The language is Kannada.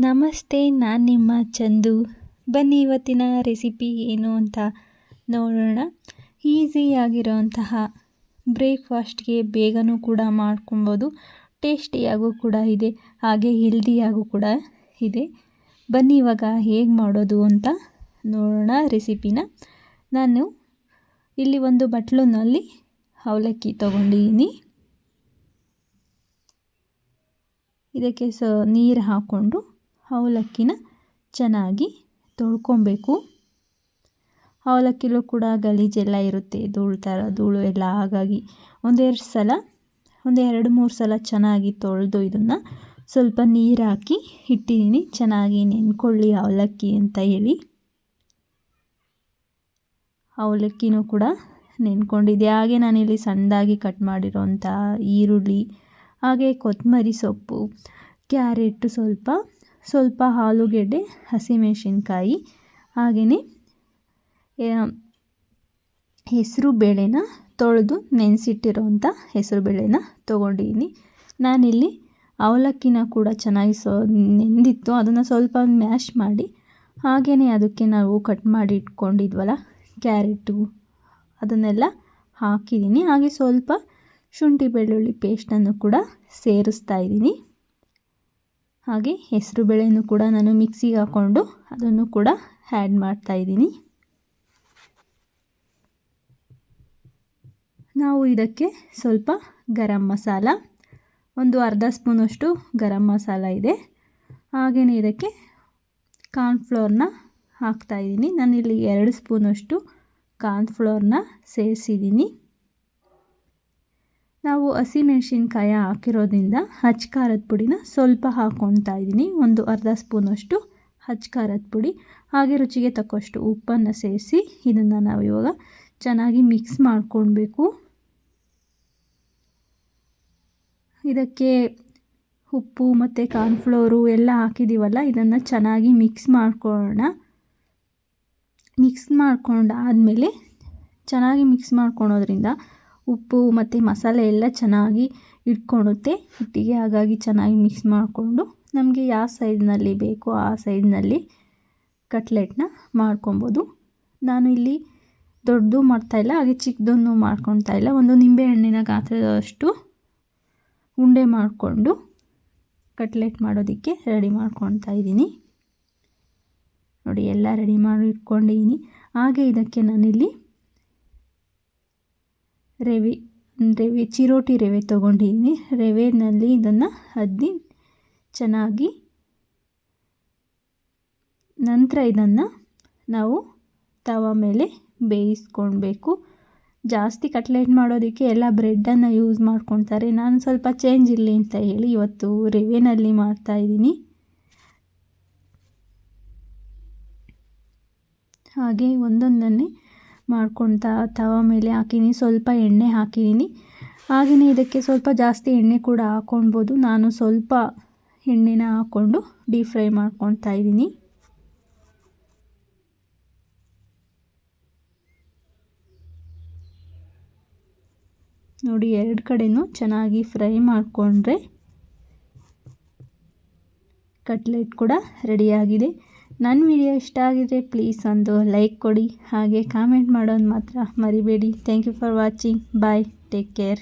ನಮಸ್ತೆ, ನಾನು ನಿಮ್ಮ ಚಂದು. ಬನ್ನಿ ಇವತ್ತಿನ ರೆಸಿಪಿ ಏನು ಅಂತ ನೋಡೋಣ. ಈಸಿಯಾಗಿರೋಂತಹ ಬ್ರೇಕ್ಫಾಸ್ಟ್ಗೆ ಬೇಗನೂ ಕೂಡ ಮಾಡ್ಕೊಬೋದು, ಟೇಸ್ಟಿಯಾಗೂ ಕೂಡ ಇದೆ, ಹಾಗೆ ಹೆಲ್ದಿಯಾಗೂ ಕೂಡ ಇದೆ. ಬನ್ನಿ ಇವಾಗ ಹೇಗೆ ಮಾಡೋದು ಅಂತ ನೋಡೋಣ ರೆಸಿಪಿನ. ನಾನು ಇಲ್ಲಿ ಒಂದು ಬಟ್ಲಿನಲ್ಲಿ ಅವಲಕ್ಕಿ ತೊಗೊಂಡಿದ್ದೀನಿ. ಇದಕ್ಕೆ ನೀರು ಹಾಕ್ಕೊಂಡು ಅವಲಕ್ಕಿನ ಚೆನ್ನಾಗಿ ತೊಳ್ಕೊಬೇಕು. ಅವಲಕ್ಕಿಲೂ ಕೂಡ ಗಲೀಜೆಲ್ಲ ಇರುತ್ತೆ, ಧೂಳು ಎಲ್ಲ. ಹಾಗಾಗಿ ಒಂದು 2-3 ಸಲ ಚೆನ್ನಾಗಿ ತೊಳೆದು ಇದನ್ನು ಸ್ವಲ್ಪ ನೀರು ಹಾಕಿ ಇಟ್ಟಿದ್ದೀನಿ, ಚೆನ್ನಾಗಿ ನೆನ್ಕೊಳ್ಳಿ ಅವಲಕ್ಕಿ ಅಂತ ಹೇಳಿ. ಅವಲಕ್ಕಿನೂ ಕೂಡ ನೆನ್ಕೊಂಡಿದ್ದೆ. ಹಾಗೆ ನಾನಿಲ್ಲಿ ಸಣ್ಣದಾಗಿ ಕಟ್ ಮಾಡಿರೋಂಥ ಈರುಳ್ಳಿ, ಹಾಗೆ ಕೊತ್ತಂಬರಿ ಸೊಪ್ಪು, ಕ್ಯಾರೆಟ್, ಸ್ವಲ್ಪ ಆಲೂಗೆಡ್ಡೆ, ಹಸಿಮೆಣಸಿನ್ಕಾಯಿ, ಹಾಗೆಯೇ ಹೆಸರು ಬೇಳೆನ ತೊಳೆದು ನೆನೆಸಿಟ್ಟಿರೋಂಥ ಹೆಸರು ಬೇಳೆನ ತೊಗೊಂಡಿದ್ದೀನಿ. ನಾನಿಲ್ಲಿ ಅವಲಕ್ಕಿನ ಕೂಡ ಚೆನ್ನಾಗಿ ನೆಂದಿತ್ತು, ಅದನ್ನು ಸ್ವಲ್ಪ ಮ್ಯಾಶ್ ಮಾಡಿ, ಹಾಗೆಯೇ ಅದಕ್ಕೆ ನಾವು ಕಟ್ ಮಾಡಿ ಇಟ್ಕೊಂಡಿದ್ವಲ್ಲ ಕ್ಯಾರೆಟು, ಅದನ್ನೆಲ್ಲ ಹಾಕಿದ್ದೀನಿ. ಹಾಗೆ ಸ್ವಲ್ಪ ಶುಂಠಿ ಬೆಳ್ಳುಳ್ಳಿ ಪೇಸ್ಟನ್ನು ಕೂಡ ಸೇರಿಸ್ತಾ ಇದ್ದೀನಿ. ಹಾಗೆ ಹೆಸರು ಬೇಳೆನೂ ಕೂಡ ನಾನು ಮಿಕ್ಸಿಗೆ ಹಾಕ್ಕೊಂಡು ಅದನ್ನು ಕೂಡ ಆ್ಯಡ್ ಮಾಡ್ತಾಯಿದ್ದೀನಿ. ನಾವು ಇದಕ್ಕೆ ಸ್ವಲ್ಪ ಗರಂ ಮಸಾಲ, ಒಂದು ಅರ್ಧ ಸ್ಪೂನಷ್ಟು ಗರಂ ಮಸಾಲ ಇದೆ. ಹಾಗೆಯೇ ಇದಕ್ಕೆ ಕಾರ್ನ್ಫ್ಲೋರ್ನ ಹಾಕ್ತಾಯಿದ್ದೀನಿ. ನಾನಿಲ್ಲಿ 2 ಸ್ಪೂನಷ್ಟು ಕಾರ್ನ್ಫ್ಲೋರ್ನ ಸೇರಿಸಿದ್ದೀನಿ. ನಾವು ಹಸಿಮೆಣಸಿನ್ಕಾಯಿ ಹಾಕಿರೋದ್ರಿಂದ ಹಚ್ ಖಾರದ ಪುಡಿನ ಸ್ವಲ್ಪ ಹಾಕ್ಕೊಳ್ತಾ ಇದ್ದೀನಿ, ಒಂದು ಅರ್ಧ ಸ್ಪೂನಷ್ಟು ಹಚ್ ಖಾರದ ಪುಡಿ, ಹಾಗೆ ರುಚಿಗೆ ತಕ್ಕಷ್ಟು ಉಪ್ಪನ್ನು ಸೇರಿಸಿ ಇದನ್ನು ನಾವು ಇವಾಗ ಚೆನ್ನಾಗಿ ಮಿಕ್ಸ್ ಮಾಡ್ಕೊಳ್ಬೇಕು. ಇದಕ್ಕೆ ಉಪ್ಪು ಮತ್ತು ಕಾರ್ನ್ಫ್ಲೋರು ಎಲ್ಲ ಹಾಕಿದ್ದೀವಲ್ಲ, ಇದನ್ನು ಚೆನ್ನಾಗಿ ಮಿಕ್ಸ್ ಮಾಡ್ಕೊಳ್ಳೋಣ. ಮಿಕ್ಸ್ ಮಾಡ್ಕೊಂಡಾದಮೇಲೆ ಚೆನ್ನಾಗಿ ಮಿಕ್ಸ್ ಮಾಡ್ಕೊಳೋದ್ರಿಂದ ಉಪ್ಪು ಮತ್ತು ಮಸಾಲೆ ಎಲ್ಲ ಚೆನ್ನಾಗಿ ಇಟ್ಕೊಳುತ್ತೆ ಹಿಟ್ಟಿಗೆ. ಹಾಗಾಗಿ ಚೆನ್ನಾಗಿ ಮಿಕ್ಸ್ ಮಾಡಿಕೊಂಡು ನಮಗೆ ಯಾವ ಸೈಜ್ನಲ್ಲಿ ಬೇಕೋ ಆ ಸೈಜ್ನಲ್ಲಿ ಕಟ್ಲೆಟ್ನ ಮಾಡ್ಕೊಬೋದು. ನಾನು ಇಲ್ಲಿ ದೊಡ್ಡದು ಮಾಡ್ತಾಯಿಲ್ಲ, ಹಾಗೆ ಚಿಕ್ಕದನ್ನು ಮಾಡ್ಕೊತಾ ಇಲ್ಲ. ಒಂದು ನಿಂಬೆಹಣ್ಣಿನ ಗಾತ್ರದಷ್ಟು ಉಂಡೆ ಮಾಡಿಕೊಂಡು ಕಟ್ಲೆಟ್ ಮಾಡೋದಕ್ಕೆ ರೆಡಿ ಮಾಡ್ಕೊತಾ ಇದ್ದೀನಿ. ನೋಡಿ, ಎಲ್ಲ ರೆಡಿ ಮಾಡಿ ಇಟ್ಕೊಂಡಿದ್ದೀನಿ. ಹಾಗೆ ಇದಕ್ಕೆ ನಾನಿಲ್ಲಿ ರವೆ ಚಿರೋಟಿ ರವೆ ತೊಗೊಂಡಿದ್ದೀನಿ. ರವೆನಲ್ಲಿ ಇದನ್ನು ಅದ್ದಿ ಚೆನ್ನಾಗಿ, ನಂತರ ಇದನ್ನು ನಾವು ತವ ಮೇಲೆ ಬೇಯಿಸ್ಕೊಳ್ಬೇಕು. ಜಾಸ್ತಿ ಕಟ್ಲೆಟ್ ಮಾಡೋದಕ್ಕೆ ಎಲ್ಲ ಬ್ರೆಡ್ಡನ್ನು ಯೂಸ್ ಮಾಡ್ಕೊತಾರೆ. ನಾನು ಸ್ವಲ್ಪ ಚೇಂಜ್ ಇರಲಿ ಅಂತ ಹೇಳಿ ಇವತ್ತು ರವೆನಲ್ಲಿ ಮಾಡ್ತಾಯಿದ್ದೀನಿ. ಹಾಗೆ ಒಂದೊಂದನ್ನೇ ಮಾಡ್ಕೊತಾ ತವ ಮೇಲೆ ಹಾಕಿದ್ದೀನಿ. ಸ್ವಲ್ಪ ಎಣ್ಣೆ ಹಾಕಿದ್ದೀನಿ. ಹಾಗೆಯೇ ಇದಕ್ಕೆ ಸ್ವಲ್ಪ ಜಾಸ್ತಿ ಎಣ್ಣೆ ಕೂಡ ಹಾಕ್ಕೊಳ್ಬೋದು. ನಾನು ಸ್ವಲ್ಪ ಎಣ್ಣೆನ ಹಾಕ್ಕೊಂಡು ಡೀಪ್ ಫ್ರೈ ಮಾಡ್ಕೊತಾ ಇದ್ದೀನಿ. ನೋಡಿ, 2 ಕಡೆನೂ ಚೆನ್ನಾಗಿ ಫ್ರೈ ಮಾಡಿಕೊಂಡ್ರೆ ಕಟ್ಲೆಟ್ ಕೂಡ ರೆಡಿಯಾಗಿದೆ. ನನ್ನ ವಿಡಿಯೋ ಇಷ್ಟ ಆಗಿದರೆ ಪ್ಲೀಸ್ ಒಂದು ಲೈಕ್ ಕೊಡಿ, ಹಾಗೆ ಕಾಮೆಂಟ್ ಮಾಡೋದು ಮಾತ್ರ ಮರಿಬೇಡಿ. Thank you for watching. Bye, take care.